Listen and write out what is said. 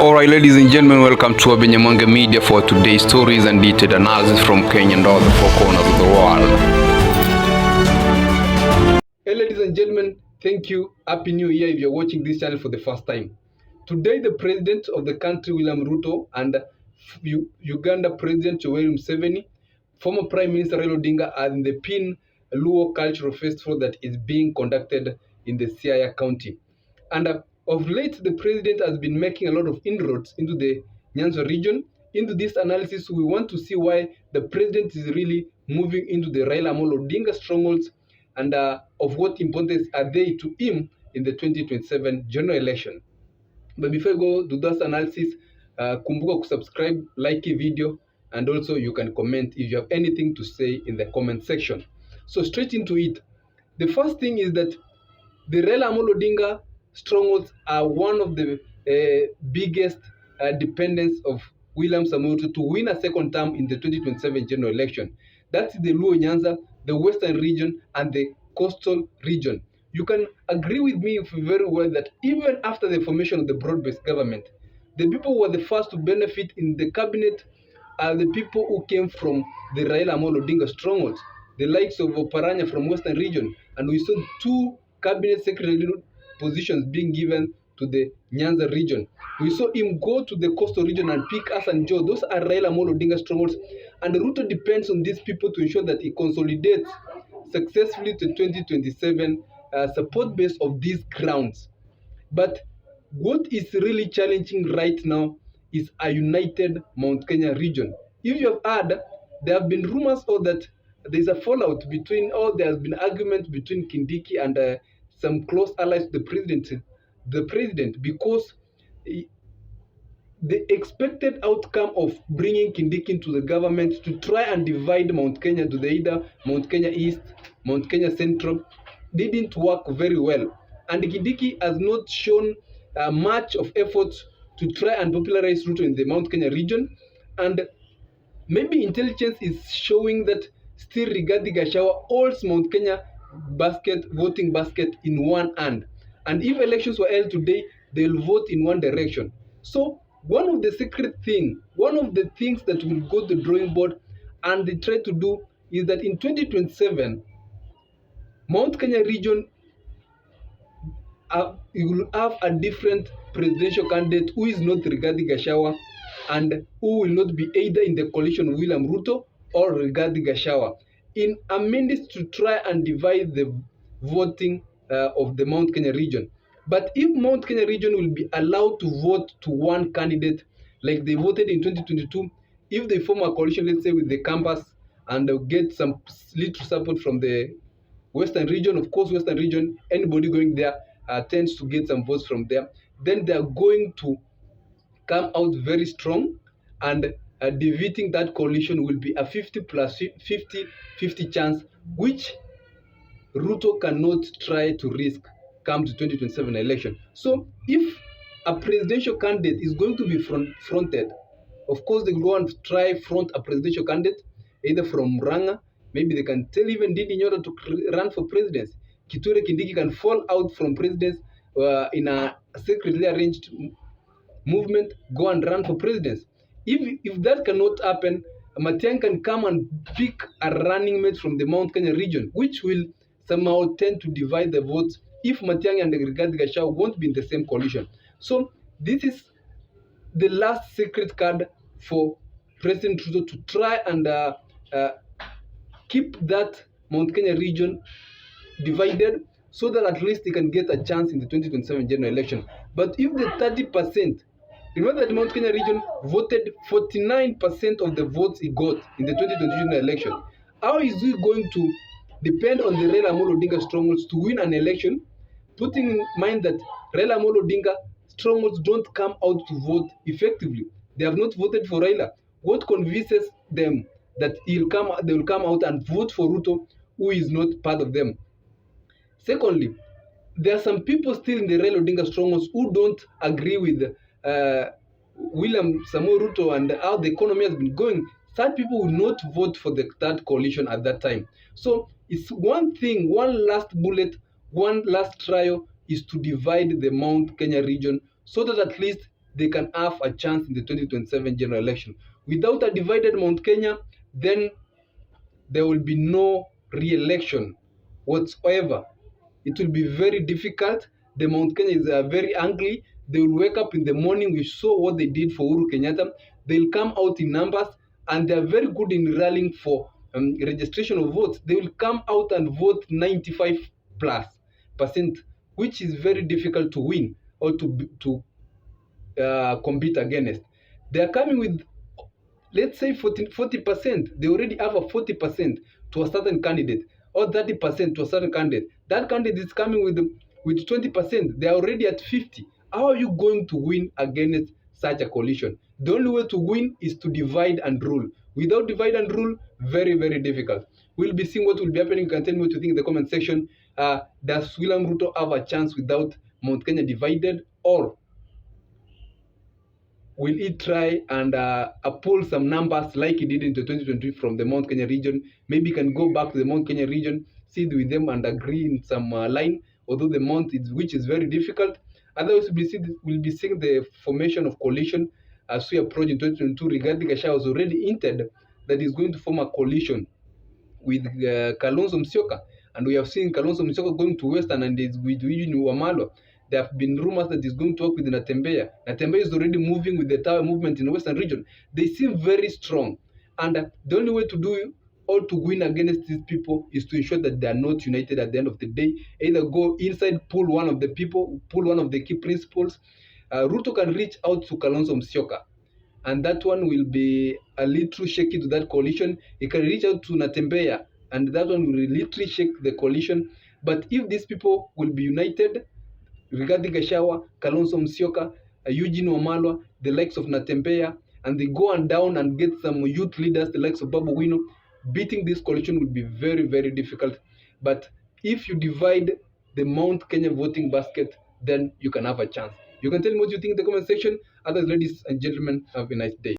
Alright, ladies and gentlemen, welcome to Abenyamonge Media for today's stories and detailed analysis from Kenya and all the four corners of the world. Hey ladies and gentlemen, thank you. Happy New Year if you're watching this channel for the first time. Today, the president of the country, William Ruto, and Uganda President Yoweri Museveni, former Prime Minister Raila ODINGA, are in the PINY Luo Cultural Festival that is being conducted in the Siaya County. And of late, the president has been making a lot of inroads into the Nyanza region. Into this analysis, we want to see why the president is really moving into the Raila and ODINGA strongholds and of what importance are they to him in the 2027 general election. But before I go to that analysis, kumbuka kusubscribe, like the video, and also you can comment if you have anything to say in the comment section. So straight into it. The first thing is that the Raila and ODINGA strongholds are one of the biggest dependents of William Samoei Ruto to win a second term in the 2027 general election. That's the Luo Nyanza, the western region, and the coastal region. You can agree with me very well that even after the formation of the broad-based government, the people who were the first to benefit in the cabinet are the people who came from the Raila and ODINGA strongholds, the likes of Oparanya from western region, and we saw two cabinet secretary positions being given to the Nyanza region. We saw him go to the coastal region and pick us and Joe. Those are Raila and ODINGA strongholds, and Ruto depends on these people to ensure that he consolidates successfully to 2027 support base of these grounds. But what is really challenging right now is a united Mount Kenya region. If you have heard, there have been rumors that there is a fallout between, or there has been argument between Kindiki and some close allies to the president, because the expected outcome of bringing Kindiki into the government to try and divide Mount Kenya to the either Mount Kenya East, Mount Kenya Central, didn't work very well. And Kindiki has not shown much of effort to try and popularize Ruto in the Mount Kenya region. And maybe intelligence is showing that still Rigathi Gachagua holds Mount Kenya voting basket in one hand. And if elections were held today, they'll vote in one direction. So one of the things that will go to the drawing board and they try to do is that in 2027, Mount Kenya region you will have a different presidential candidate who is not Rigathi Gachagua and who will not be either in the coalition of William Ruto or Rigathi Gachagua, in a means to try and divide the voting of the Mount Kenya region. But if Mount Kenya region will be allowed to vote to one candidate like they voted in 2022, if they form a coalition, let's say with the campus, and get some little support from the western region, of course, western region, anybody going there tends to get some votes from there, then they are going to come out very strong, and defeating that coalition will be a 50 plus 50 chance, which Ruto cannot try to risk come to 2027 election. So if a presidential candidate is going to be fronted, of course they will go and try front a presidential candidate, either from Ranga, maybe they can tell even Didi Nyoro to run for president. Kithure Kindiki can fall out from presidents in a secretly arranged movement, go and run for president. If that cannot happen, Matiang'i can come and pick a running mate from the Mount Kenya region, which will somehow tend to divide the votes if Matiang'i and Rigathi Gachagua won't be in the same coalition. So this is the last secret card for President Ruto to try and keep that Mount Kenya region divided, so that at least he can get a chance in the 2027 general election. But if the 30%, remember that the Mount Kenya region voted 49% of the votes he got in the 2020 general election, how is he going to depend on the Raila and ODINGA strongholds to win an election, putting in mind that Raila and ODINGA strongholds don't come out to vote effectively? They have not voted for Raila. What convinces them that they will come out and vote for Ruto, who is not part of them? Secondly, there are some people still in the Raila ODINGA strongholds who don't agree with William Samoei Ruto and how the economy has been going. Such people will not vote for the third coalition at that time. So it's one thing, one last bullet, one last trial is to divide the Mount Kenya region, so that at least they can have a chance in the 2027 general election. Without a divided Mount Kenya, then there will be no re-election whatsoever. It will be very difficult. The Mount Kenya is very angry. They will wake up in the morning. We saw what they did for Uhuru Kenyatta. They'll come out in numbers, and they are very good in rallying for registration of votes. They will come out and vote 95+%, which is very difficult to win or to compete against. They are coming with, let's say, 40%. They already have a 40% to a certain candidate, or 30% to a certain candidate. That candidate is coming with 20%. They are already at 50. How are you going to win against such a coalition? The only way to win is to divide and rule. Without divide and rule, very, very difficult. We'll be seeing what will be happening. You can tell me what you think in the comment section. Does William Ruto have a chance without Mount Kenya divided, or will he try and pull some numbers like he did in the 2020 from the Mount Kenya region? Maybe he can go back to the Mount Kenya region, sit with them and agree in some line, although the Mount which is very difficult. Otherwise, we'll be seeing the formation of coalition as we approach in 2022. Rigathi Gachagua was already hinted that he's going to form a coalition with Kalonzo Musyoka, and we have seen Kalonzo Musyoka going to Western and is with Eugene Wamalwa. There have been rumors that he's going to work with Natembeya. Natembeya is already moving with the Tower movement in the Western region. They seem very strong, and the only way to do or to win against these people is to ensure that they are not united at the end of the day. Either go inside, pull one of the people, pull one of the key principles. Ruto can reach out to Kalonzo Musyoka, and that one will be a little shaky to that coalition. He can reach out to Natembeya, and that one will literally shake the coalition. But if these people will be united, Rigathi Gachagua, Kalonzo Musyoka, Eugene Wamalwa, the likes of Natembeya, and they go on down and get some youth leaders, the likes of Babu Wino, beating this coalition will be very, very difficult. But if you divide the Mount Kenya voting basket, then you can have a chance. You can tell me what you think in the comment section. Others, ladies and gentlemen, have a nice day.